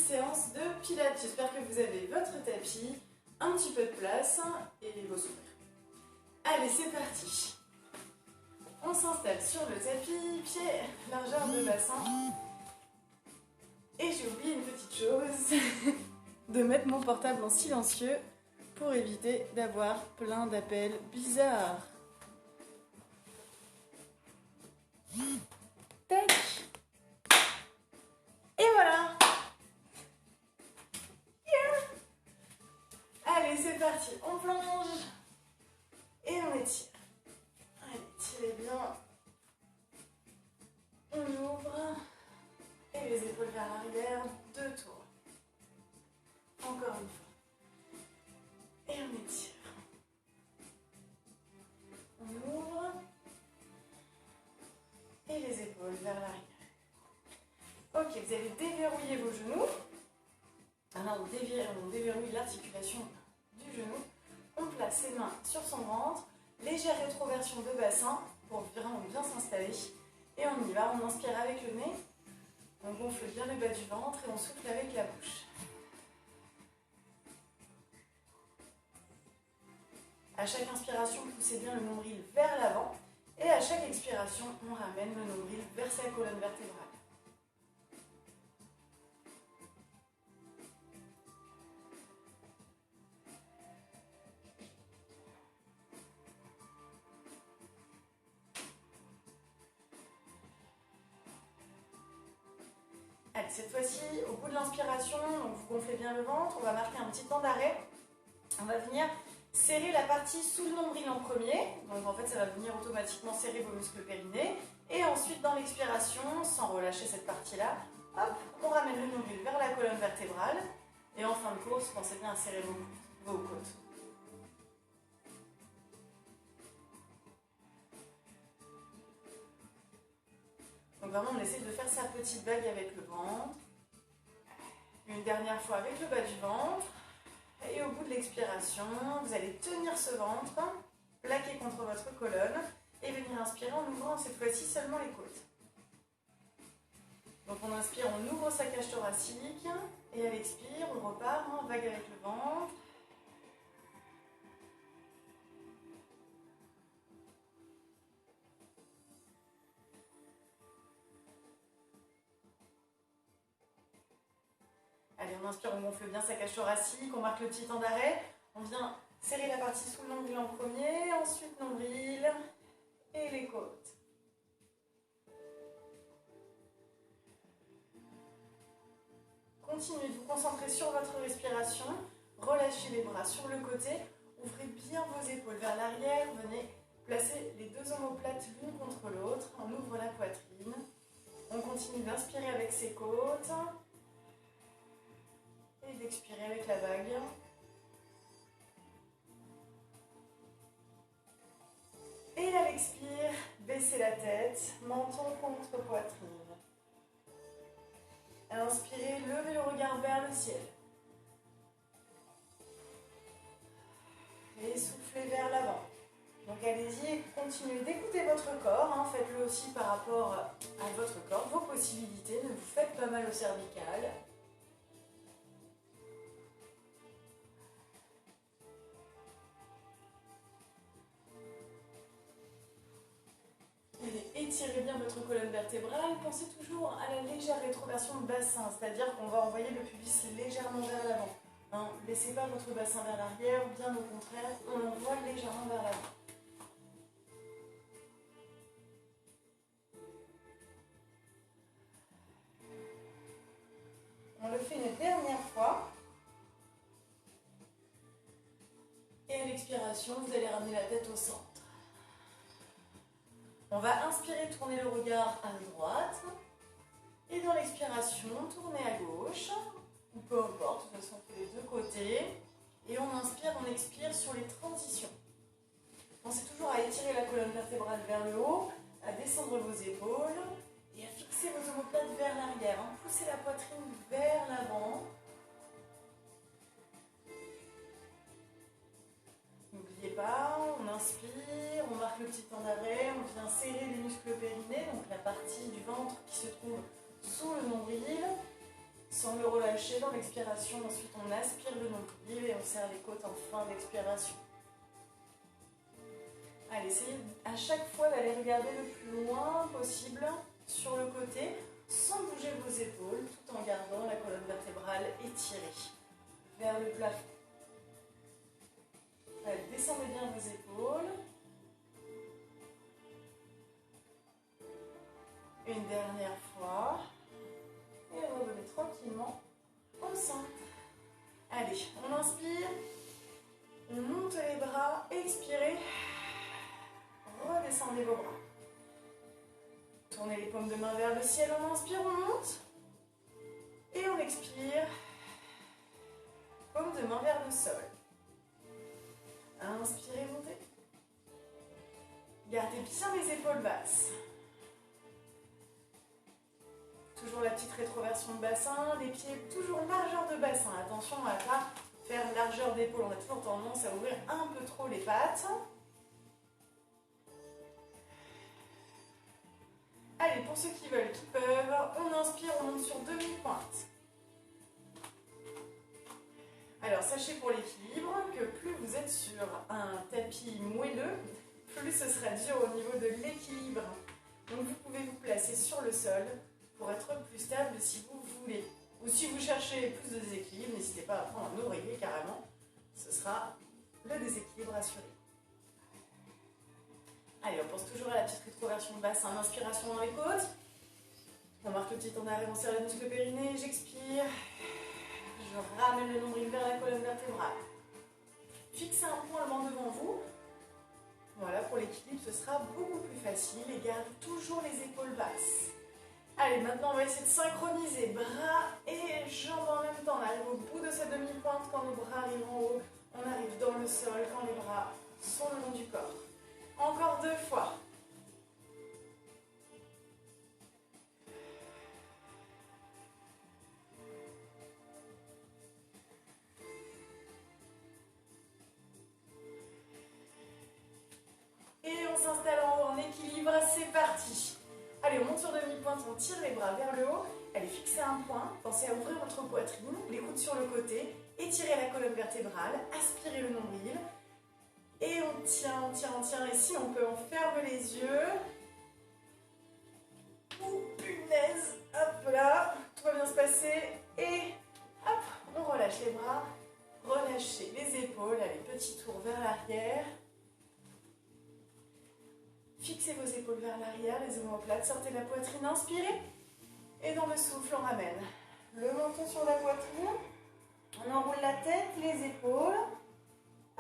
séance de pilates. J'espère que vous avez votre tapis, un petit peu de place et vos sourires. Allez, c'est parti. On s'installe sur le tapis, pied, largeur de bassin. Et j'ai oublié une petite chose, de mettre mon portable en silencieux pour éviter d'avoir plein d'appels bizarres. Tac. Et voilà. Allez, c'est parti. On plonge et on étire. Allez, tirez bien. On ouvre et les épaules vers l'arrière. 2 tours. Encore une fois. Et on étire. On ouvre et les épaules vers l'arrière. Ok, vous allez déverrouiller vos genoux. Alors on déverrouille l'articulation du genou. On place ses mains sur son ventre. Légère rétroversion de bassin pour vraiment bien s'installer. Et on y va, on inspire avec le nez. On gonfle bien le bas du ventre et on souffle avec la bouche. À chaque inspiration, poussez bien le nombril vers l'avant. Et à chaque expiration, on ramène le nombril vers sa colonne vertébrale. Allez, cette fois-ci, au bout de l'inspiration, vous gonflez bien le ventre, on va marquer un petit temps d'arrêt. On va venir serrer la partie sous le nombril en premier. Donc en fait, ça va venir automatiquement serrer vos muscles périnés. Et ensuite, dans l'expiration, sans relâcher cette partie-là, hop, on ramène le nombril vers la colonne vertébrale. Et en fin de course, pensez bien à serrer vos côtes. Donc vraiment, on essaie de faire sa petite vague avec le ventre. Une dernière fois avec le bas du ventre. Et au bout de l'expiration, vous allez tenir ce ventre, plaquer contre votre colonne et venir inspirer en ouvrant cette fois-ci seulement les côtes. Donc on inspire, on ouvre sa cage thoracique et à l'expire, on repart en vague avec le ventre. Allez, on inspire, on gonfle bien sa cage thoracique, on marque le petit temps d'arrêt. On vient serrer la partie sous le nombril en premier, ensuite nombril et les côtes. Continuez de vous concentrer sur votre respiration. Relâchez les bras sur le côté. Ouvrez bien vos épaules vers l'arrière. Venez placer les deux omoplates l'une contre l'autre. On ouvre la poitrine. On continue d'inspirer avec ses côtes. Et d'expirer avec la vague. Et à l'expire, baissez la tête, menton contre poitrine. Inspirez, levez le regard vers le ciel. Et soufflez vers l'avant. Donc allez-y, continuez d'écouter votre corps. Faites-le aussi par rapport à votre corps, vos possibilités. Ne vous faites pas mal au cervical. Étirez bien votre colonne vertébrale, pensez toujours à la légère rétroversion de bassin, c'est-à-dire qu'on va envoyer le pubis légèrement vers l'avant. Ne laissez pas votre bassin vers l'arrière, bien au contraire, on l'envoie légèrement vers l'avant. On le fait une dernière fois. Et à l'expiration, vous allez ramener la tête au centre. On va inspirer, tourner le regard à droite. Et dans l'expiration, tourner à gauche. Ou peu importe, de toute façon, on fait les deux côtés. Et on inspire, on expire sur les transitions. Pensez toujours à étirer la colonne vertébrale vers le haut, à descendre vos épaules et à fixer vos omoplates vers l'arrière. Poussez la poitrine vers l'avant. N'oubliez pas, on inspire, on marque le petit temps d'arrêt, on vient serrer les muscles périnés, donc la partie du ventre qui se trouve sous le nombril, sans le relâcher. relâcher dans l'expiration. Ensuite, on aspire le nombril et on serre les côtes en fin d'expiration. Allez, essayez à chaque fois d'aller regarder le plus loin possible sur le côté, sans bouger vos épaules, tout en gardant la colonne vertébrale étirée vers le plafond. Allez, descendez bien vos épaules. Une dernière fois. Et revenez tranquillement au centre. Allez, on inspire. On monte les bras. Expirez. Redescendez vos bras. Tournez les paumes de main vers le ciel. On inspire, on monte. Et on expire. Paume de main vers le sol. Inspirez, montez. Gardez bien les épaules basses. Toujours la petite rétroversion de bassin, les pieds toujours largeur de bassin. Attention à ne pas faire largeur d'épaule, on a toujours tendance à ouvrir un peu trop les pattes. Allez, pour ceux qui veulent, qui peuvent, on inspire, on monte sur demi-pointe. Alors sachez pour l'équilibre que plus vous êtes sur un tapis moelleux, plus ce sera dur au niveau de l'équilibre. Donc vous pouvez vous placer sur le sol pour être plus stable si vous voulez. Ou si vous cherchez plus de déséquilibre, n'hésitez pas à prendre un oreiller carrément. Ce sera le déséquilibre assuré. Allez, on pense toujours à la petite rétroversion de bassin, inspiration dans les côtes. On marque le petit temps d'arrêt, on serre les muscles périnée, j'expire. Je ramène le nombril vers la colonne vertébrale. Fixez un point le banc devant vous. Voilà, pour l'équilibre, ce sera beaucoup plus facile et gardez toujours les épaules basses. Allez, maintenant on va essayer de synchroniser bras et jambes en même temps. On arrive au bout de cette demi-pointe quand nos bras arrivent en haut. On arrive dans le sol quand les bras sont le long du corps. Encore 2 fois. Et on s'installe en haut en équilibre, c'est parti. Allez, on monte sur demi-pointe, on tire les bras vers le haut. Allez, fixez un point, pensez à ouvrir votre poitrine, les coudes sur le côté, étirez la colonne vertébrale, aspirez le nombril. Et on tient, on tient, on tient. Et si on peut, on ferme les yeux. Ouh, punaise, hop là, tout va bien se passer. Et hop, on relâche les bras, relâchez les épaules. Allez, petit tour vers l'arrière. Fixez vos épaules vers l'arrière, les omoplates, sortez la poitrine, inspirez. Et dans le souffle, on ramène le menton sur la poitrine. On enroule la tête, les épaules.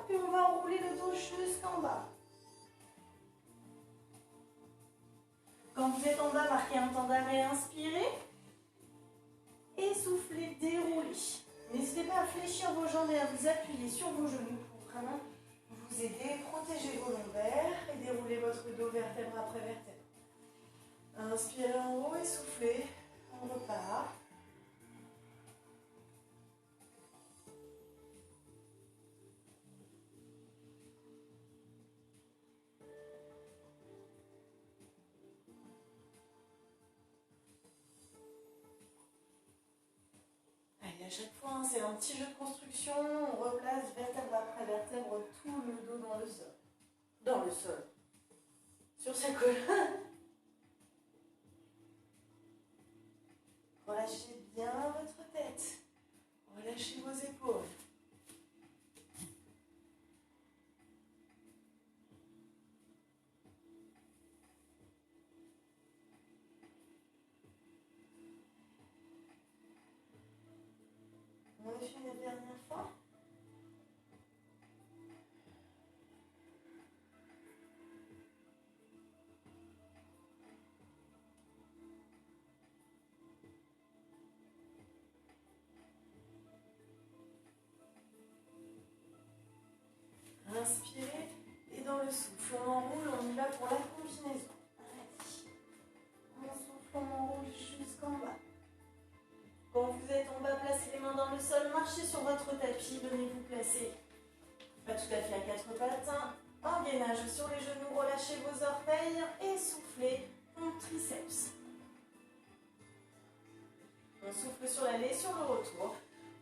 Puis on va enrouler le dos jusqu'en bas. Quand vous êtes en bas, marquez un temps d'arrêt, inspirez. Et soufflez, déroulez. N'hésitez pas à fléchir vos jambes et à vous appuyer sur vos genoux pour vraiment vous aider, protéger vos lombaires et dérouler votre dos vertèbre après vertèbre. Inspirez en haut et soufflez. On repart. Allez, à chaque fois, hein, c'est un petit jeu de construction. On replace vertèbre après vertèbre tout le dos dans le sol. Dans le sol. Sur sa colonne. Relâchez bien votre tête. Relâchez vos épaules. On a fait une dernière fois. Inspirez et dans le souffle, on enroule, on y va pour la combinaison. Allez. On souffle, on enroule jusqu'en bas. Quand vous êtes en bas, placez les mains dans le sol, marchez sur votre tapis, venez-vous placer. Pas tout à fait à 4 pattes. En gainage sur les genoux, relâchez vos orteils et soufflez, on triceps. On souffle sur l'aller, sur le retour.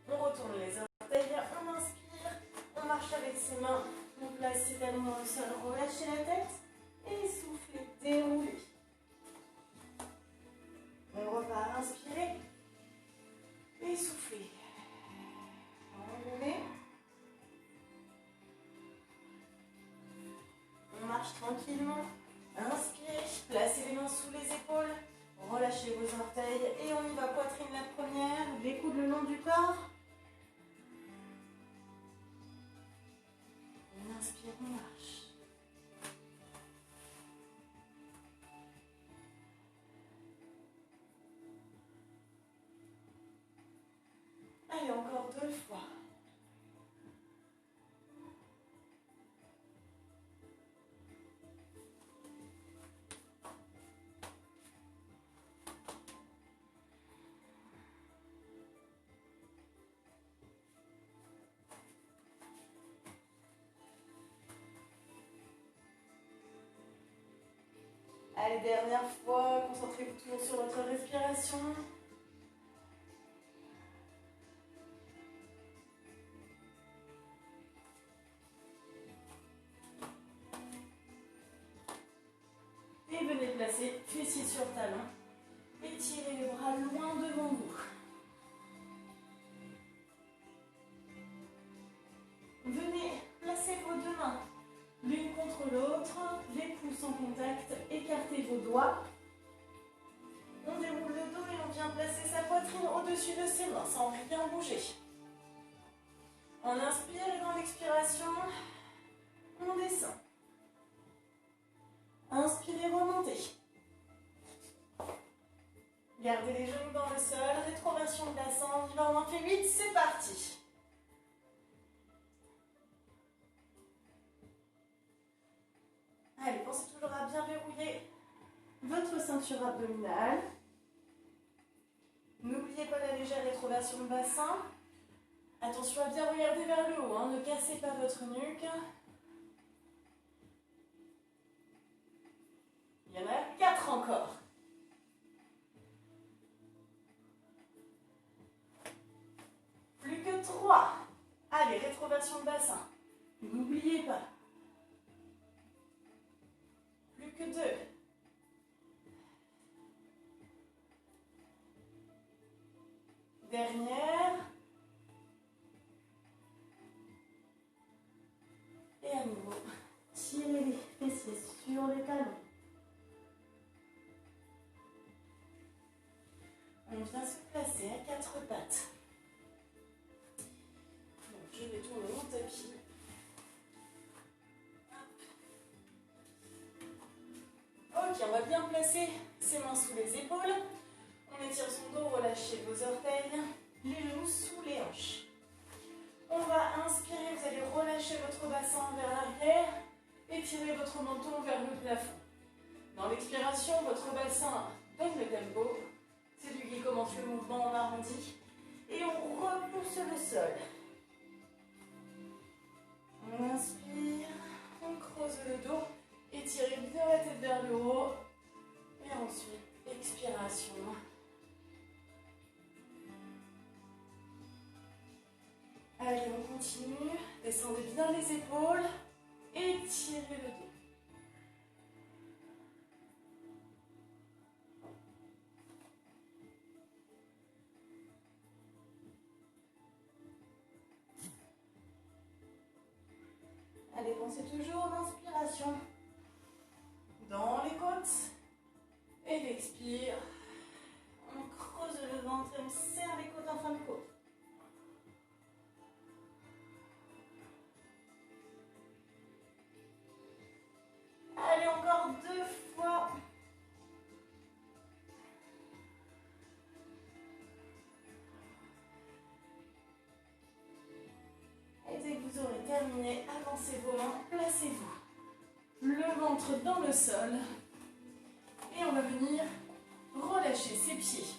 On retourne les orteils, on inspire, on marche avec ses mains, on place ses talons dans le sol, relâchez la tête et soufflez, déroulez. On repart, inspirez et soufflez. Enroulez. On marche tranquillement. Inspirez, placez les mains sous les épaules, relâchez vos orteils et on y va, poitrine la première, les coudes le long du corps. On inspire, on marche. Allez, encore 2 fois. Allez, dernière fois, concentrez-vous toujours sur votre respiration. Et venez placer fessiers sur talons. Étirez les bras loin devant vous. Venez placer vos 2 mains l'une contre l'autre, les pouces en contact, écartez vos doigts. On déroule le dos et on vient placer sa poitrine au-dessus de ses mains sans rien bouger. On inspire et dans l'expiration, on descend. Inspirez, remontez. Gardez les genoux dans le sol, rétroversion de bassin, on y va, on en fait 8, c'est parti. Allez, pensez toujours à bien verrouiller votre ceinture abdominale. N'oubliez pas la légère rétroversion de bassin. Attention à bien regarder vers le haut, hein, ne cassez pas votre nuque. Il y en a 4 encore. Plus que 3. Allez, rétroversion de bassin. N'oubliez pas. Plus que 2. Dernière. Et à nouveau, tirez les fessiers sur les talons. On vient se placer à 4 pattes. Donc, je vais tourner mon tapis. Ok, on va bien placer ses mains sous les épaules. On étire son dos, relâchez vos orteils, les genoux sous les hanches. On va inspirer, vous allez relâcher votre bassin vers l'arrière, étirez votre menton vers le plafond. Dans l'expiration, votre bassin donne le tempo, c'est lui qui commence le mouvement en arrondi, et on repousse le sol. On inspire, on creuse le dos, étirez bien la tête vers le haut, et ensuite, expiration. Allez, on continue. Descendez bien les épaules. Étirez le dos. Allez, pensez toujours l'inspiration dans les côtes. Et l'expire. On creuse le ventre et on serre les côtes en fin de côte. Allez, encore 2 fois. Et dès que vous aurez terminé, avancez vos mains, placez-vous le ventre dans le sol. Et on va venir relâcher ses pieds.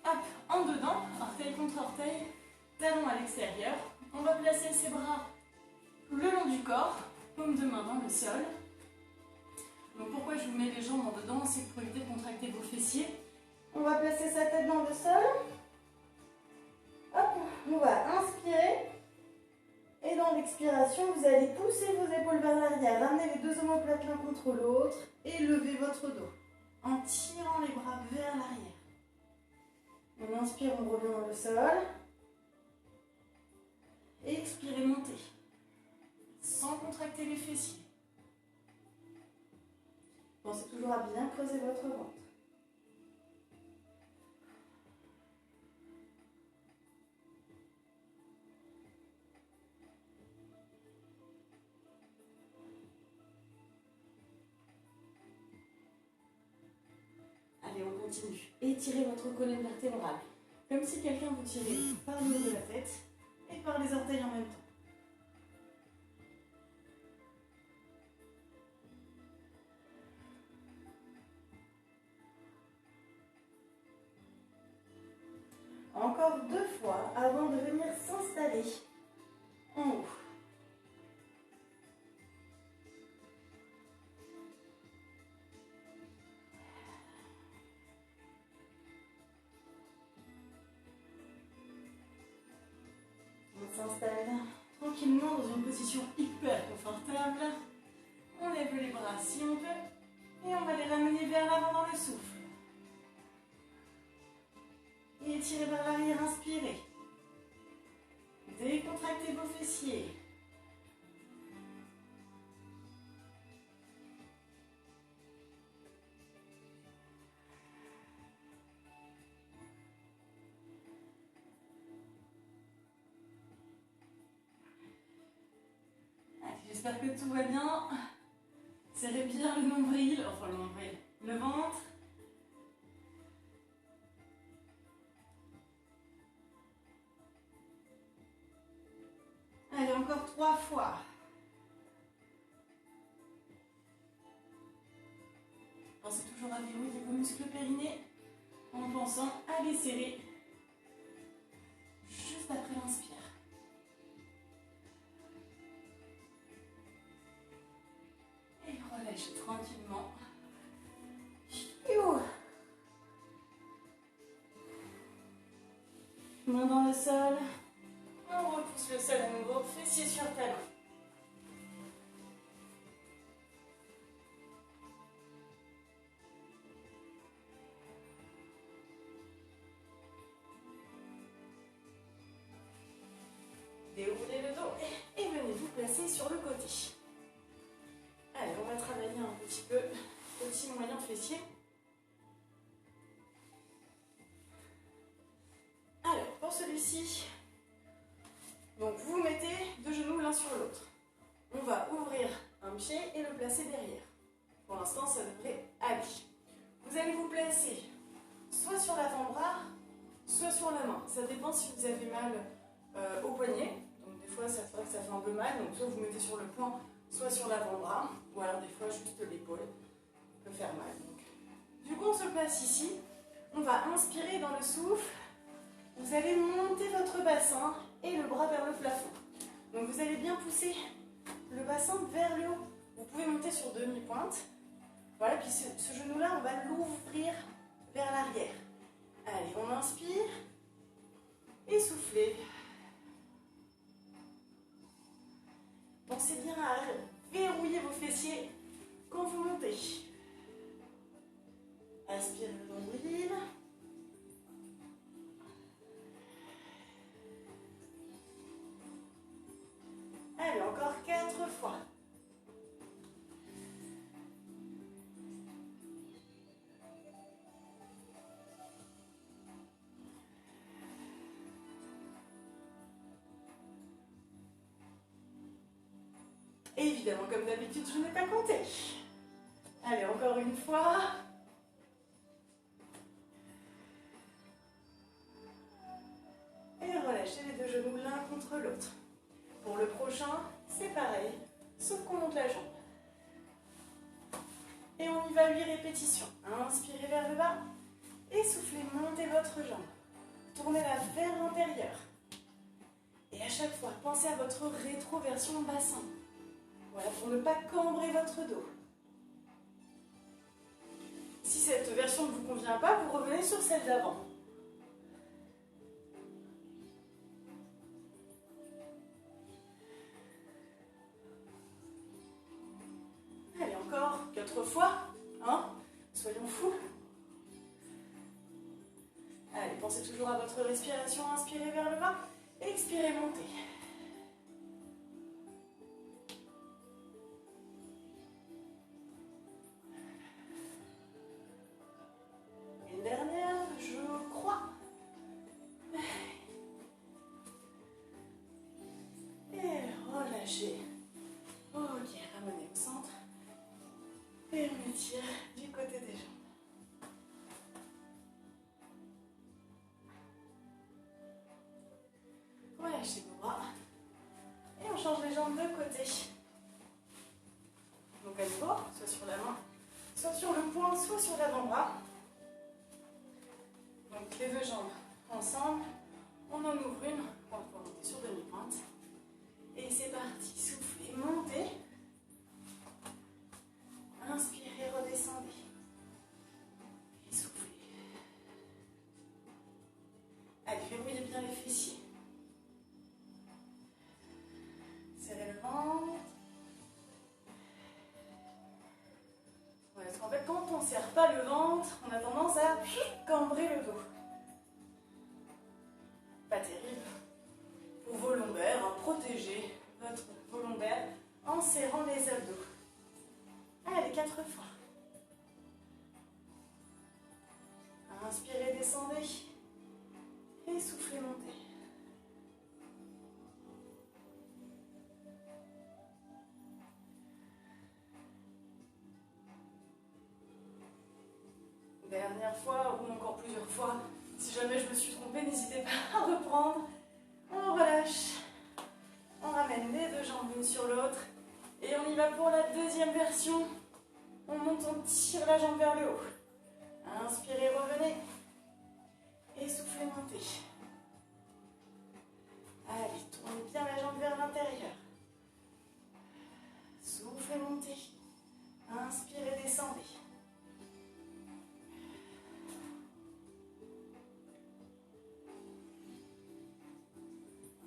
Hop, en dedans, orteil contre orteil, talon à l'extérieur. On va placer ses bras le long du corps, paume de main dans le sol. Donc pourquoi je vous mets les jambes en dedans, c'est pour éviter de contracter vos fessiers. On va placer sa tête dans le sol. Hop, on expiration, vous allez pousser vos épaules vers l'arrière, ramener les deux omoplates l'un contre l'autre et lever votre dos en tirant les bras vers l'arrière. On inspire, on revient dans le sol. Expirez, montez, sans contracter les fessiers. Pensez toujours à bien creuser votre ventre. Allez, on continue. Étirez votre colonne vertébrale, comme si quelqu'un vous tirait par le haut de la tête et par les orteils en même temps. Encore 2 fois avant de venir s'installer en haut. On s'installe tranquillement dans une position hyper confortable. On lève les bras si on peut et on va les ramener vers l'avant dans le souffle. Et étirez vers l'arrière, inspirez. Décontractez vos fessiers. Allez, j'espère que tout va bien. Serrez bien le nombril, le ventre. Allez, encore 3 fois. Pensez toujours à verrouiller vos muscles périnées en pensant à les serrer juste après l'inspire. Et relâchez tranquillement. Main dans le sol. On repousse le sol à nouveau, fessiers sur talon. Déroulez le dos et venez vous placer sur le côté. Allez, on va travailler un petit peu petit moyen fessier. Alors, pour celui-ci, donc vous vous mettez deux genoux l'un sur l'autre. On va ouvrir un pied et le placer derrière. Pour l'instant, ça devrait aller. Vous allez vous placer soit sur l'avant-bras, soit sur la main. Ça dépend si vous avez mal au poignet. Donc des fois, ça fait un peu mal. Donc soit vous mettez sur le poing, soit sur l'avant-bras. Ou alors des fois, juste l'épaule peut faire mal. Donc, du coup, on se place ici. On va inspirer dans le souffle. Vous allez monter votre bassin et le bras vers le plafond. Donc vous allez bien pousser le bassin vers le haut. Vous pouvez monter sur demi-pointe. Voilà, puis ce genou-là, on va l'ouvrir vers l'arrière. Allez, on inspire et soufflez. Pensez bien à verrouiller vos fessiers quand vous montez. Inspirez le nombril. Allez, encore 4 fois. Et évidemment, comme d'habitude, je n'ai pas compté. Allez, encore une fois. Et relâchez les deux genoux l'un contre l'autre. Pour le prochain, c'est pareil, sauf qu'on monte la jambe. Et on y va 8 répétitions. Inspirez vers le bas et soufflez, montez votre jambe. Tournez-la vers l'intérieur. Et à chaque fois, pensez à votre rétroversion bassin. Voilà, pour ne pas cambrer votre dos. Si cette version ne vous convient pas, vous revenez sur celle d'avant. votre foi, hein? Soyons fous. Allez, pensez toujours à votre respiration, inspirez vers le bas, expirez, montez. Une dernière, je crois. Et relâchez. Ok, ramenez au centre. Et on étire du côté des jambes. Relâchez vos bras. Et on change les jambes de côté. Donc à nouveau, soit sur la main, soit sur le poing, soit sur l'avant-bras. Donc les deux jambes ensemble. On en ouvre une. On va pouvoir monter sur demi-pointe. Et c'est parti. Soufflez, montez. Inspirez, redescendez. Et soufflez. Allez, verrouillez bien les fessiers. Serrez le ventre. Ouais, parce qu'en fait, quand on ne serre pas le ventre, on a tendance à cambrer le dos. Pas terrible. Pour vos lombaires, protégez votre vos lombaires en serrant les abdos. Allez, 4 fois. Inspirez, descendez. Et soufflez, montez. Dernière fois, ou encore plusieurs fois. Si jamais je me suis trompée, n'hésitez pas à reprendre. On relâche. On ramène les deux jambes l'une sur l'autre. Et on y va pour la deuxième version. On monte, on tire la jambe vers le haut. Inspirez, revenez. Et soufflez, montez. Allez, tournez bien la jambe vers l'intérieur. Soufflez, montez. Inspirez, descendez.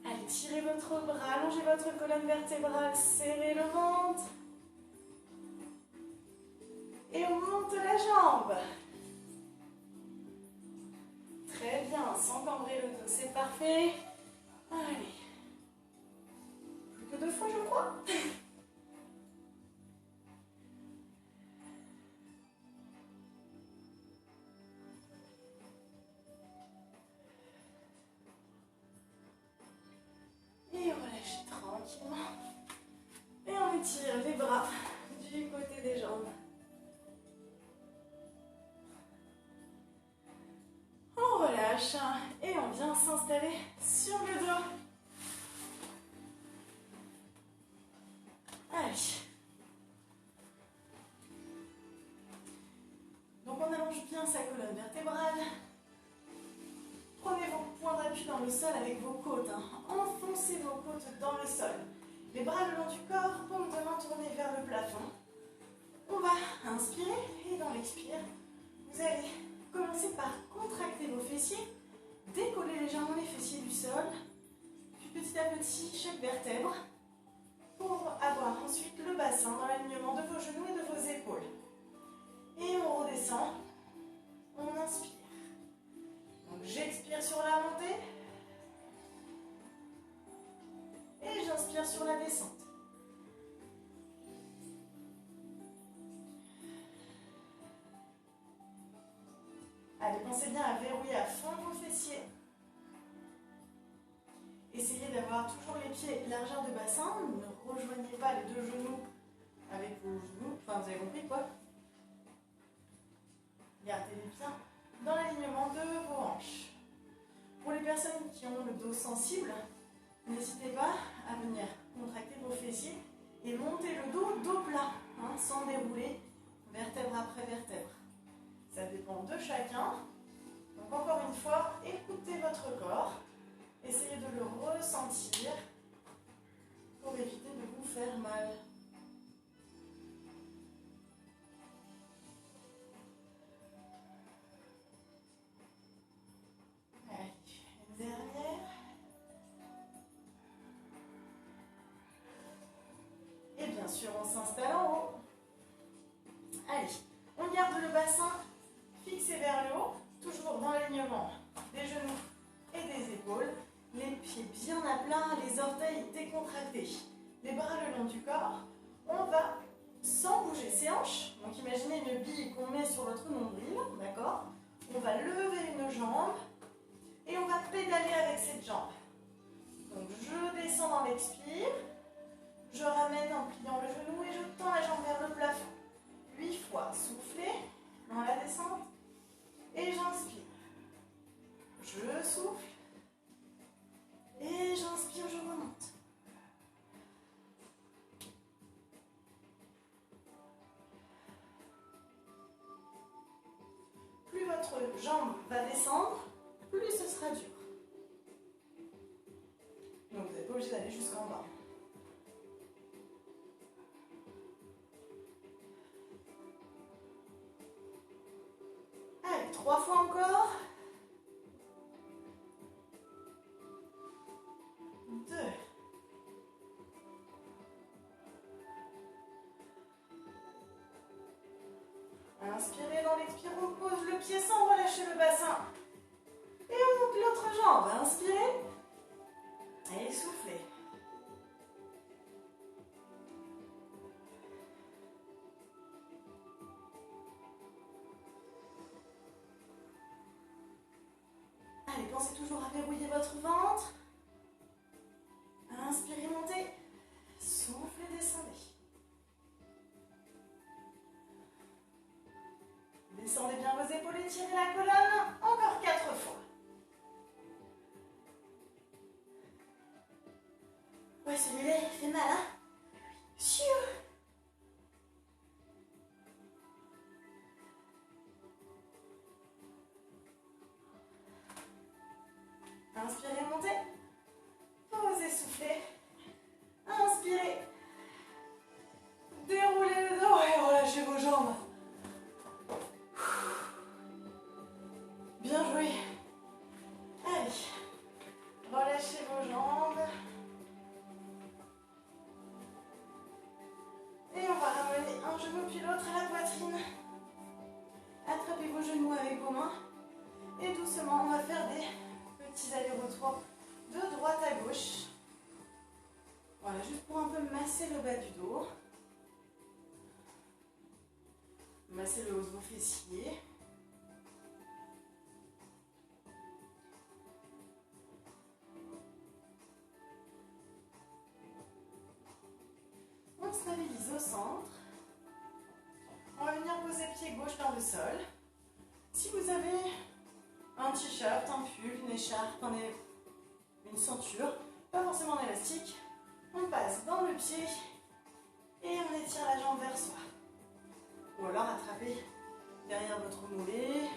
Allez, tirez votre bras, allongez votre colonne vertébrale, serrez le ventre. Et on monte la jambe. Très bien, sans cambrer le dos, c'est parfait. Allez. Plus que 2 fois, je crois. Et relâchez tranquillement. Et on étire les bras du côté des jambes. On relâche et on vient s'installer sur le dos. Allez. Donc on allonge bien sa colonne vertébrale. Prenez vos points d'appui dans le sol avec vos côtes. Enfoncez vos côtes dans le sol. Les bras le long du corps, paume de main tournée vers le plafond. On va inspirer et dans l'expire, vous allez commencer par contracter vos fessiers, décoller légèrement les fessiers du sol, puis petit à petit chaque vertèbre pour avoir ensuite le bassin dans l'alignement de vos genoux et de vos épaules. Et on redescend, on inspire. Donc j'expire sur la montée et j'inspire sur la descente. Allez, pensez bien à verrouiller à fond vos fessiers. Essayez d'avoir toujours les pieds largeur de bassin. Ne rejoignez pas les deux genoux avec vos genoux. Enfin, vous avez compris quoi. Gardez-les bien dans l'alignement de vos hanches. Pour les personnes qui ont le dos sensible, n'hésitez pas à venir contracter vos fessiers et monter le dos plat, sans dérouler, vertèbre après vertèbre. Ça dépend de chacun. Donc encore une fois, écoutez votre corps. Essayez de le ressentir pour éviter de vous faire mal. Allez, une dernière. Et bien sûr, on s'installe en haut. bassin fixé vers le haut, toujours dans l'alignement des genoux et des épaules. Les pieds bien à plat, les orteils décontractés. Les bras le long du corps. On va, sans bouger ses hanches, donc imaginez une bille qu'on met sur votre nombril, d'accord? On va lever une jambe et on va pédaler avec cette jambe. Donc je descends dans l'expire, je ramène en pliant le genou et je tends la jambe vers le plafond. 8 fois, soufflez dans la descente et j'inspire. Je souffle et j'inspire, je remonte. Plus votre jambe va descendre, plus ce sera dur. Donc vous n'êtes pas obligé d'aller jusqu'en bas. Allez, 3 fois encore. 2. Inspirez dans l'expire, on pose le pied sans relâcher le bassin. Et on monte l'autre jambe. Inspirez. Et soufflez. Allez, pensez toujours à verrouiller votre ventre. Inspirez, montez. Soufflez, descendez. Descendez bien vos épaules, étirez la colonne. Encore 4 fois. Ouais, celui-là, il fait mal, hein? Chiou. Inspirez, montez. Posez, soufflez. Inspirez. Déroulez le dos et relâchez vos jambes. Bien joué. Allez. Relâchez vos jambes. Et on va ramener un genou puis l'autre à la poitrine. Attrapez vos genoux avec vos mains. Et doucement, on va faire des petits allers-retours de droite à gauche. Voilà, juste pour un peu masser le bas du dos. Masser le haut de vos fessiers. On stabilise au centre. On va venir poser pied gauche dans le sol. Si vous avez un t-shirt, un pull, une écharpe, une ceinture, pas forcément en élastique, on passe dans le pied et on étire la jambe vers soi. Ou alors attrapez derrière votre mollet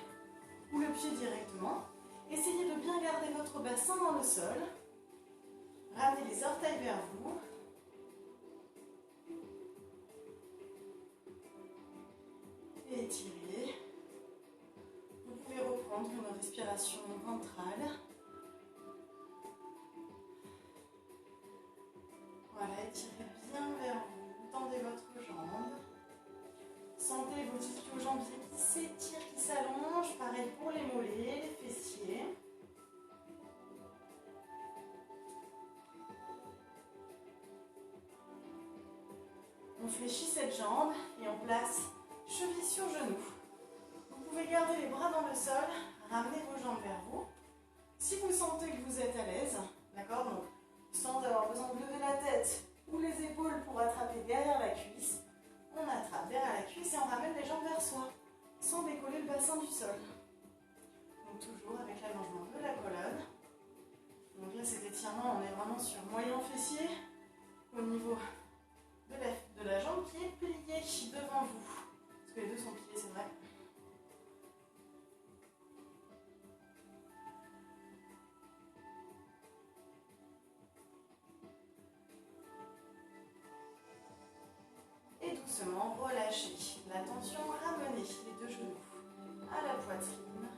ou le pied directement. Essayez de bien garder votre bassin dans le sol. Ramenez les orteils vers vous. Et étirez. Vous pouvez reprendre une respiration ventrale. Voilà, étirez bien vers vous. Tendez votre jambe. Sentez vos ischio-jambiers qui s'étirent, qui s'allongent. Pareil pour les mollets, les fessiers. On fléchit cette jambe et on place cheville sur genou. Vous pouvez garder les bras dans le sol, ramener vos jambes vers vous. Si vous sentez que vous êtes à l'aise, d'accord, donc sans avoir besoin de lever la tête ou les épaules pour attraper derrière la cuisse, on attrape derrière la cuisse et on ramène les jambes vers soi, sans décoller le bassin du sol. Donc toujours avec l'allongement de la colonne. Donc là cet étirement, on est vraiment sur moyen fessier au niveau de la jambe qui est pliée devant vous. Parce que les deux sont pliés, c'est vrai. Et doucement, relâchez la tension, ramenez les deux genoux à la poitrine.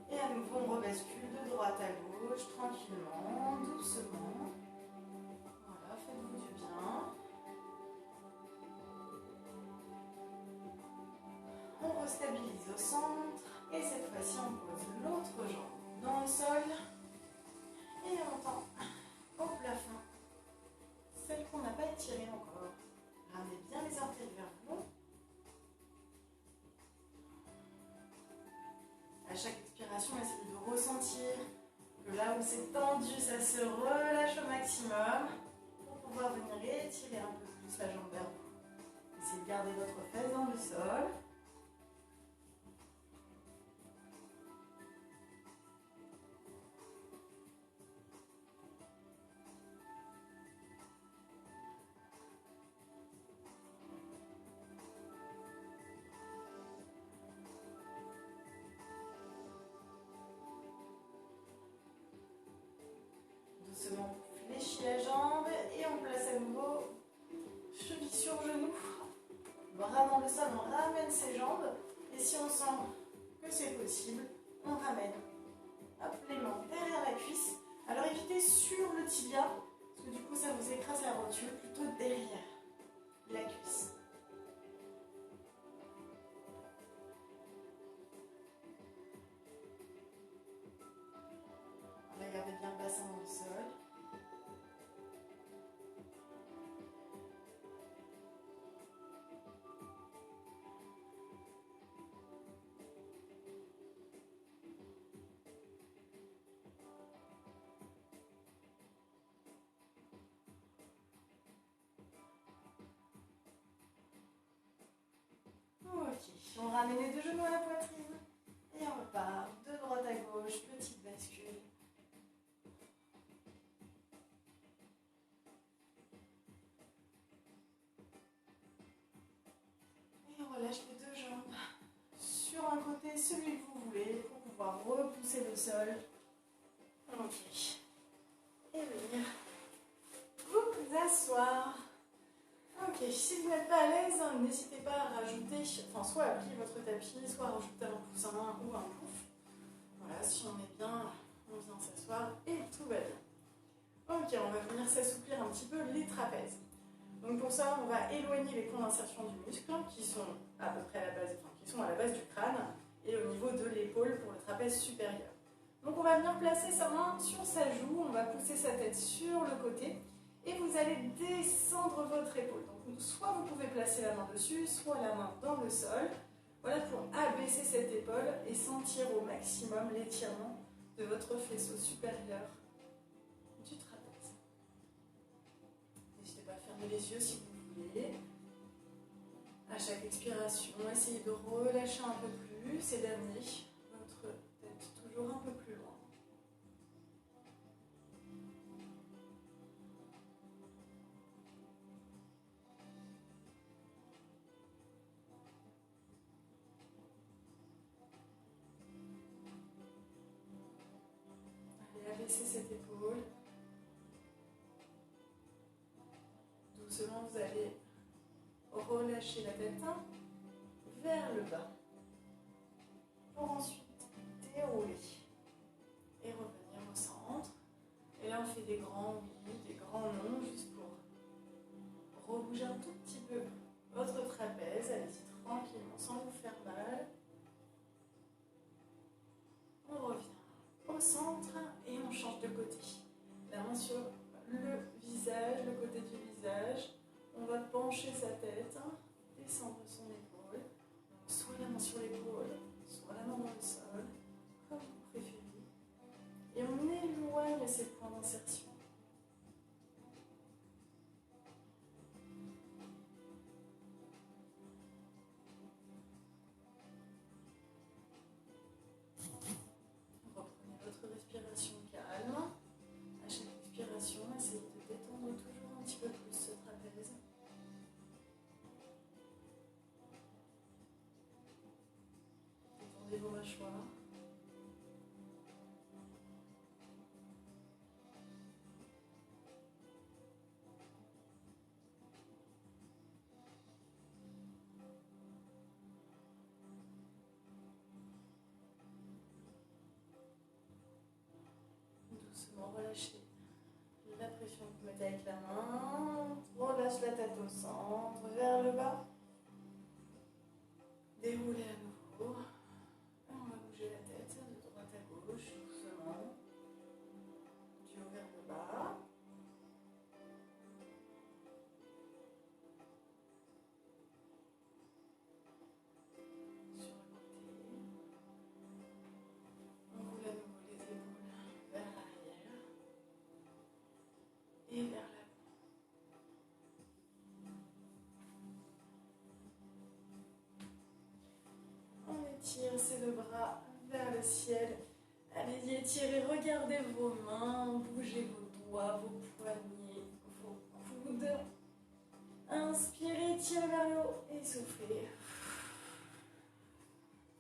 Et à nouveau, on rebascule de droite à gauche, tranquillement, doucement. Voilà, faites-vous du bien. On restabilise au centre. Et cette fois-ci, on pose l'autre jambe dans le sol. Et on tend au plafond. Celle qu'on n'a pas étirée encore. Ramenez bien les orteils vers vous. À chaque expiration, essayez de ressentir que là où c'est tendu, ça se relâche au maximum pour pouvoir venir étirer un peu plus la jambe vers vous. Essayez de garder votre fesse dans le sol. Doucement, fléchis la jambe et on place à nouveau cheville sur genou. Bras dans le sol, on ramène ses jambes. Et si on sent que c'est possible, on ramène les mains derrière la cuisse. Alors évitez sur le tibia, parce que du coup ça vous écrase la rotule, plutôt derrière la cuisse. On va garder bien le bassin dans le sol. Ok, on ramène les deux genoux à la poitrine et on repart de droite à gauche, petite bascule. Et on relâche les deux jambes sur un côté, celui que vous voulez, pour pouvoir repousser le sol. Ok. Et venir vous asseoir. Ok, si vous n'êtes pas à l'aise, n'hésitez pas à rajouter, soit à plier votre tapis, soit à rajouter un coussin ou un pouf. Voilà, si on est bien, on vient s'asseoir et tout va bien. Ok, on va venir s'assouplir un petit peu les trapèzes. Donc pour ça, on va éloigner les points d'insertion du muscle qui sont à peu près à la base, qui sont à la base du crâne et au niveau de l'épaule pour le trapèze supérieur. Donc on va venir placer sa main sur sa joue, on va pousser sa tête sur le côté et vous allez descendre votre épaule. Donc soit vous pouvez placer la main dessus, soit la main dans le sol. Voilà pour abaisser cette épaule et sentir au maximum l'étirement de votre faisceau supérieur du trapèze. N'hésitez pas à fermer les yeux si vous voulez. À chaque expiration, essayez de relâcher un peu plus et d'amener votre tête toujours un peu plus loin. Allez, abaissez cette épaule. Doucement, vous allez relâcher la tête vers le bas pour ensuite dérouler et revenir au centre. Et là, on fait des grands oui, des grands non, juste pour rebouger un tout petit peu votre trapèze. Allez-y tranquillement, sans vous faire mal. On revient au centre et on change de côté. La main sur le visage, le côté du visage. On va pencher sa tête, descendre son épaule. Donc, soit la main sur l'épaule, soit la main dans le sol, comme vous préférez. Et on éloigne ces points d'insertion. Reprenez votre respiration calme. À chaque expiration, essayez de détendre toujours un petit peu plus ce trapèze. Détendez vos mâchoires. Doucement relâchez la pression que vous mettez avec la main. Relâche la tête au centre, vers le bas. Déroulez à nouveau. et vers l'avant. On étire ses deux bras vers le ciel. Allez-y, étirez, regardez vos mains, bougez vos doigts, vos poignets, vos coudes. Inspirez, tirez vers le haut et soufflez.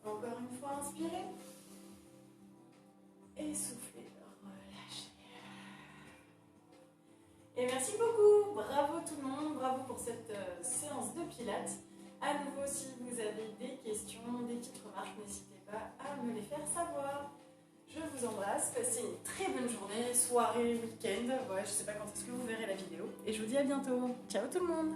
Encore une fois, inspirez. Et soufflez, relâchez. Et merci beaucoup, bravo tout le monde, bravo pour cette séance de pilates. À nouveau, si vous avez des questions, des petites remarques, n'hésitez pas à me les faire savoir. Je vous embrasse, passez une très bonne journée, soirée, week-end. Ouais, je ne sais pas quand est-ce que vous verrez la vidéo. Et je vous dis à bientôt. Ciao tout le monde!